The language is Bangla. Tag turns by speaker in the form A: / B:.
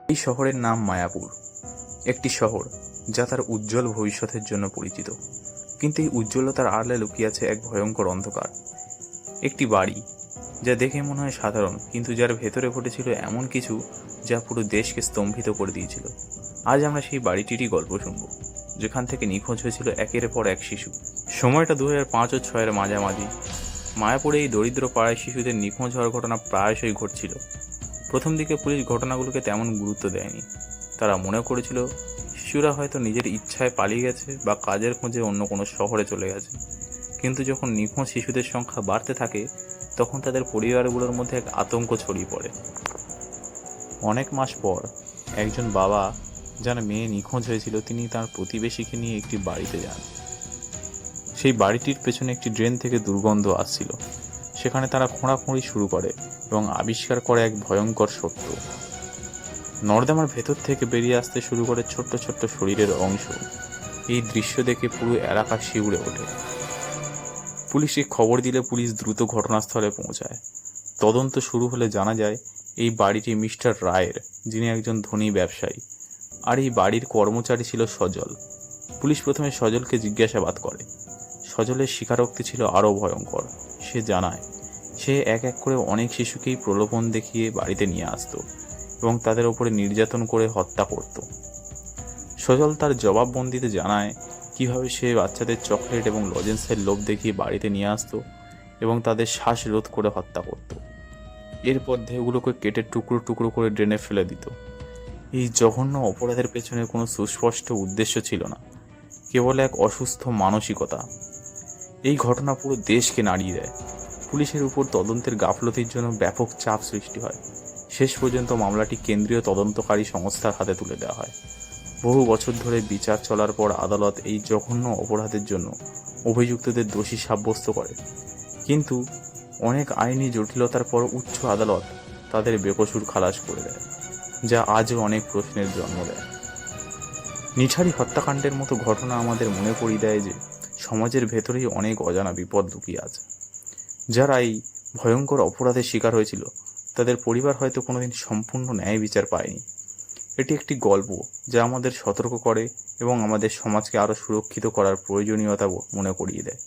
A: এই শহরের নাম মায়াপুর, একটি শহর যা তার উজ্জ্বল ভবিষ্যতের জন্য পরিচিত। কিন্তু এই উজ্জ্বলতার আড়ালে লুকিয়ে আছে এক ভয়ঙ্কর অন্ধকার। একটি বাড়ি যা দেখে মনে হয় সাধারণ, কিন্তু যার ভেতরে ঘটেছিল এমন কিছু যা পুরো দেশকে স্তম্ভিত করে দিয়েছিল। আজ আমরা সেই বাড়িটিরই গল্প শুনব, যেখান থেকে নিখোঁজ হয়েছিল একের পর এক শিশু। সময়টা 2005 ও 2006-এর মাঝামাঝি। মায়াপুরে এই দরিদ্র পাড়ায় শিশুদের নিখোঁজ হওয়ার ঘটনা প্রায়শই ঘটছিল। প্রথম দিকে পুলিশ ঘটনাগুলোকে তেমন গুরুত্ব দেয়নি। তারা মনে করেছিল শিশুরা হয়তো নিজের ইচ্ছায় পালিয়ে গেছে বা কাজের খোঁজে অন্য কোনো শহরে চলে গেছে। কিন্তু যখন নিখোঁজ শিশুদের সংখ্যা বাড়তে থাকে, তখন তাদের পরিবারগুলোর মধ্যে এক আতঙ্ক ছড়িয়ে পড়ে। অনেক মাস পর একজন বাবা, যার মেয়ে নিখোঁজ হয়েছিল, তিনি তার প্রতিবেশীকে নিয়ে একটি বাড়িতে যান। সেই বাড়িটির পেছনে একটি ড্রেন থেকে দুর্গন্ধ আসছিল। সেখানে তারা খোঁড়াখুঁড়ি শুরু করে এবং আবিষ্কার করে এক ভয়ঙ্কর সত্য। নর্দমার ভেতর থেকে বেরিয়ে আসতে শুরু করে ছোট্ট ছোট্ট শরীরের অংশ। এই দৃশ্য দেখে পুরো এলাকা শিউরে ওঠে। পুলিশকে খবর দিলে পুলিশ দ্রুত ঘটনাস্থলে পৌঁছায়। তদন্ত শুরু হলে জানা যায় এই বাড়িটি মিস্টার রায়ের, যিনি একজন ধনী ব্যবসায়ী, আর এই বাড়ির কর্মচারী ছিল সজল। পুলিশ প্রথমে সজলকে জিজ্ঞাসাবাদ করে। সজলের স্বীকারোক্তি ছিল আরও ভয়ঙ্কর। সে জানায় সে এক এক করে অনেক শিশুকেই প্রলোভন দেখিয়ে বাড়িতে নিয়ে আসতো এবং তাদের ওপরে নির্যাতন করে হত্যা করত। সজল তার জবাববন্দিতে জানায় কিভাবে সে বাচ্চাদের চকলেট এবং লজেন্সের লোভ দেখিয়ে বাড়িতে নিয়ে আসতো এবং তাদের শ্বাসরোধ করে হত্যা করত। এরপর দেহগুলোকে কেটে টুকরো টুকরো করে ড্রেনে ফেলে দিত। এই জঘন্য অপরাধের পেছনে কোনো সুস্পষ্ট উদ্দেশ্য ছিল না, কেবল এক অসুস্থ মানসিকতা। এই ঘটনা পুরো দেশকে নাড়িয়ে দেয়। পুলিশের উপর তদন্তের গাফলতির জন্য ব্যাপক চাপ সৃষ্টি হয়। শেষ পর্যন্ত মামলাটি কেন্দ্রীয় তদন্তকারী সংস্থার হাতে তুলে দেওয়া হয়। বহু বছর ধরে বিচার চলার পর আদালত এই জঘন্য অপরাধের জন্য অভিযুক্তদের দোষী সাব্যস্ত করে। কিন্তু অনেক আইনি জটিলতার পর উচ্চ আদালত তাদের বেকসুর খালাস করে দেয়, যা আজও অনেক প্রশ্নের জন্ম দেয়। নিঠারী হত্যাকাণ্ডের মতো ঘটনা আমাদের মনে করিয়ে দেয় যে সমাজের ভেতরেই অনেক অজানা বিপদ লুকিয়ে আছে। যারা এই ভয়ঙ্কর অপরাধের শিকার হয়েছিল, তাদের পরিবার হয়তো কোনোদিন সম্পূর্ণ ন্যায় বিচার পায়নি। এটি একটি গল্প যা আমাদের সতর্ক করে এবং আমাদের সমাজকে আরও সুরক্ষিত করার প্রয়োজনীয়তা মনে করিয়ে দেয়।